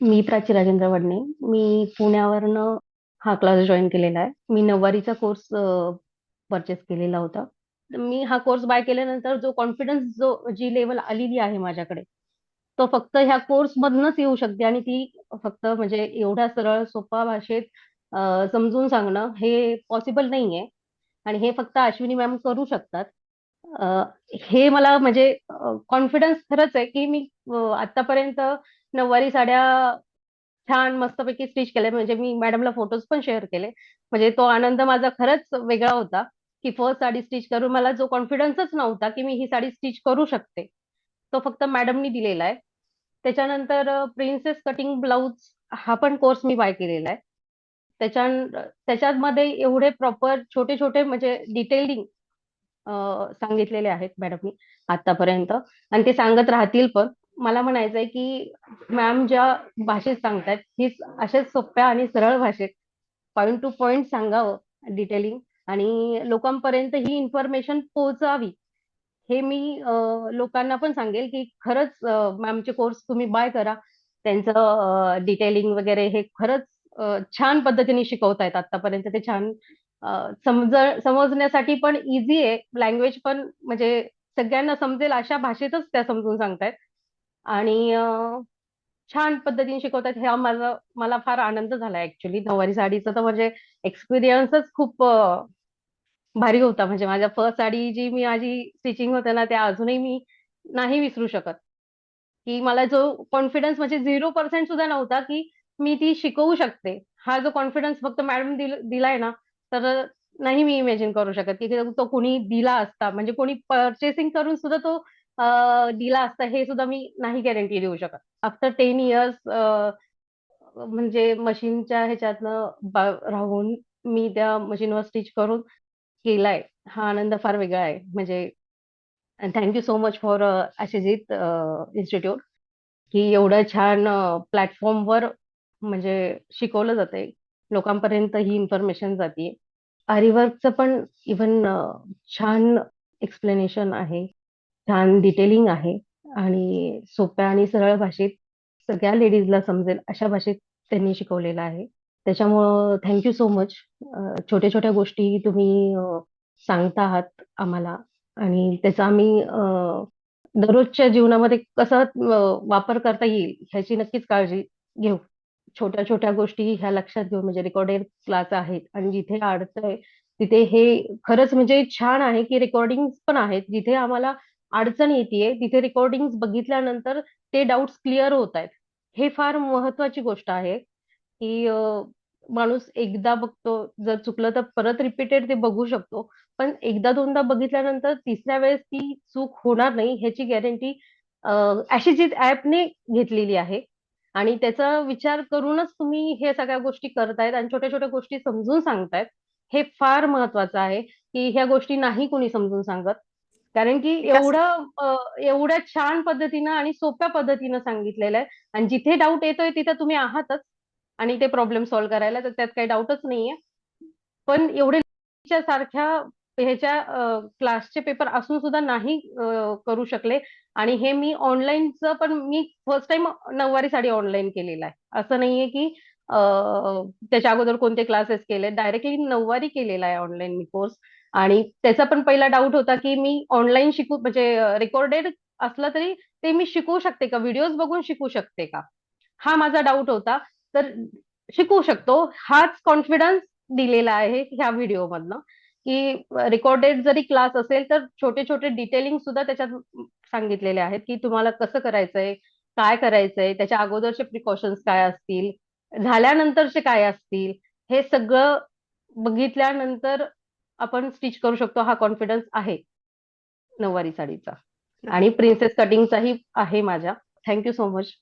मी प्राची राजेंद्र वडणे. मी पुण्यावरनं हा class join केलेला आहे. मी नऊवारीचा कोर्स परचेस केलेला होता. तर मी हा कोर्स बाय केल्यानंतर जो कॉन्फिडन्स जी लेवल आलेली आहे माझ्याकडे, तो फक्त ह्या कोर्स मधनच येऊ शकते आणि ती फक्त म्हणजे एवढ्या सरळ सोपा भाषेत समजून सांगणं हे पॉसिबल नाहीये आणि हे फक्त अश्विनी मॅम करू शकतात. अ, हे मला म्हणजे कॉन्फिडन्स खरंच आहे की मी आतापर्यंत नऊवारी साड्या छान मस्तपैकी स्टिच केले. म्हणजे मी मॅडमला फोटोज पण शेअर केले. म्हणजे तो आनंद माझा खरंच वेगळा होता की फर्स्ट साडी स्टिच करून मला जो कॉन्फिडन्सच नव्हता की मी ही साडी स्टिच करू शकते, तो फक्त मॅडमनी दिलेला आहे. त्याच्यानंतर प्रिन्सेस कटिंग ब्लाउज हा पण कोर्स मी बाय केलेला आहे. त्याच्या त्याच्यामध्ये एवढे प्रॉपर छोटे छोटे म्हणजे डिटेलिंग सांगितलेले आहेत मॅडमनी आतापर्यंत आणि ते सांगत राहतील पण. मला म्हणायचंय की मॅम ज्या भाषेत सांगतायत हीच अशाच सोप्या आणि सरळ भाषेत पॉइंट टू पॉइंट सांगावं डिटेलिंग आणि लोकांपर्यंत ही इन्फॉर्मेशन पोहोचावी. हे मी लोकांना पण सांगेल की खरंच मॅमचे कोर्स तुम्ही बाय करा. त्यांचं डिटेलिंग वगैरे हे खरंच छान पद्धतीने शिकवतायत. आतापर्यंत ते छान समजण्यासाठी पण इझी आहे. लँग्वेज पण म्हणजे सगळ्यांना समजेल अशा भाषेतच त्या समजून सांगतायत आणि छान पद्धतीने शिकवतात. हा मला फार आनंद झाला ऍक्च्युली. नऊवारी साडीचा तर म्हणजे एक्सपिरियन्सच खूप भारी होता. म्हणजे माझ्या फर्स्ट साडी जी मी माझी स्टिचिंग होते ना, त्या अजूनही मी नाही विसरू शकत. की मला जो कॉन्फिडन्स म्हणजे 0% सुद्धा नव्हता की मी ती शिकवू शकते. हा जो कॉन्फिडन्स फक्त मॅडम दिलाय ना, तर नाही मी इमॅजिन करू शकत की तो कोणी दिला असता. म्हणजे कोणी पर्चेसिंग करून सुद्धा तो दिला असता हे सुद्धा मी नाही गॅरंटी देऊ शकत. आफ्टर 10 इयर्स म्हणजे मशीनच्या ह्याच्यातनं राहून मी त्या मशीनवर स्टिच करून केलाय. हा आनंद फार वेगळा आहे. म्हणजे thank you so much for Ashijit institute की एवढं छान प्लॅटफॉर्मवर म्हणजे शिकवलं जातंय. लोकांपर्यंत ही इन्फॉर्मेशन जातीये. आरीवर्कचं पण इव्हन छान एक्सप्लेनेशन आहे. छान डिटेलिंग आहे आणि सोप्या आणि सरळ भाषेत सगळ्या लेडीजला समजेल अशा भाषेत त्यांनी शिकवलेलं आहे. त्याच्यामुळं थँक यू सो मच. छोट्या छोट्या गोष्टी तुम्ही सांगता आहात आम्हाला आणि त्याचा आम्ही दररोजच्या जीवनामध्ये कसा वापर करता येईल ह्याची नक्कीच काळजी घेऊ. छोट्या छोट्या गोष्टी ह्या लक्षात घेऊन म्हणजे रेकॉर्डेड क्लास आहेत आणि जिथे अडतंय तिथे हे खरंच म्हणजे छान आहे की रेकॉर्डिंग पण आहेत. जिथे आम्हाला अडचण येतेय तिथे रेकॉर्डिंग बघितल्यानंतर ते डाऊट्स क्लिअर होत आहेत. हे फार महत्वाची गोष्ट आहे की माणूस एकदा बघतो, जर चुकलं तर परत रिपीटेड ते बघू शकतो. पण एकदा दोनदा बघितल्यानंतर तिसऱ्या वेळेस ती चूक होणार नाही ह्याची गॅरंटी ऍशिजित ऍपने घेतलेली आहे. आणि त्याचा विचार करूनच तुम्ही हे सगळ्या गोष्टी करतायत आणि छोट्या छोट्या गोष्टी समजून सांगतायत. हे फार महत्वाचं आहे की ह्या गोष्टी नाही कोणी समजून सांगत. कारण की कसं एवढ्या छान पद्धतीनं आणि सोप्या पद्धतीनं सांगितलेलं आहे आणि जिथे डाऊट येतोय तिथे तुम्ही आहातच आणि ते प्रॉब्लेम सॉल्व्ह करायला, तर त्यात काही डाऊटच नाहीये. पण एवढे सारख्या ह्याच्या क्लासचे पेपर असून सुद्धा नाही करू शकले आणि हे मी ऑनलाईनचं पण मी फर्स्ट टाइम नऊवारी साडी ऑनलाईन केलेला आहे. असं नाहीये की त्याच्या अगोदर कोणते क्लासेस केले. डायरेक्टली नऊवारी केलेला आहे ऑनलाईन मी कोर्स. आणि त्याचा पण पहिला डाऊट होता की मी ऑनलाईन शिकू म्हणजे रेकॉर्डेड असलं तरी ते मी शिकू शकते का? व्हिडिओज बघून शिकू शकते का? हा माझा डाऊट होता. तर शिकू शकतो हाच कॉन्फिडन्स दिलेला आहे ह्या व्हिडिओ मधनं की रेकॉर्डेड जरी क्लास असेल तर छोटे छोटे डिटेलिंग सुद्धा त्याच्यात सांगितलेले आहेत की तुम्हाला कसं करायचंय, काय करायचंय, त्याच्या अगोदरचे प्रिकॉशन्स काय असतील, झाल्यानंतरचे काय असतील, हे सगळं बघितल्यानंतर आपण स्टिच करू शकतो. हा कॉन्फिडन्स आहे नऊवारी साडीचा आणि प्रिन्सेस कटिंगचाही आहे माझ्या. Thank you so much.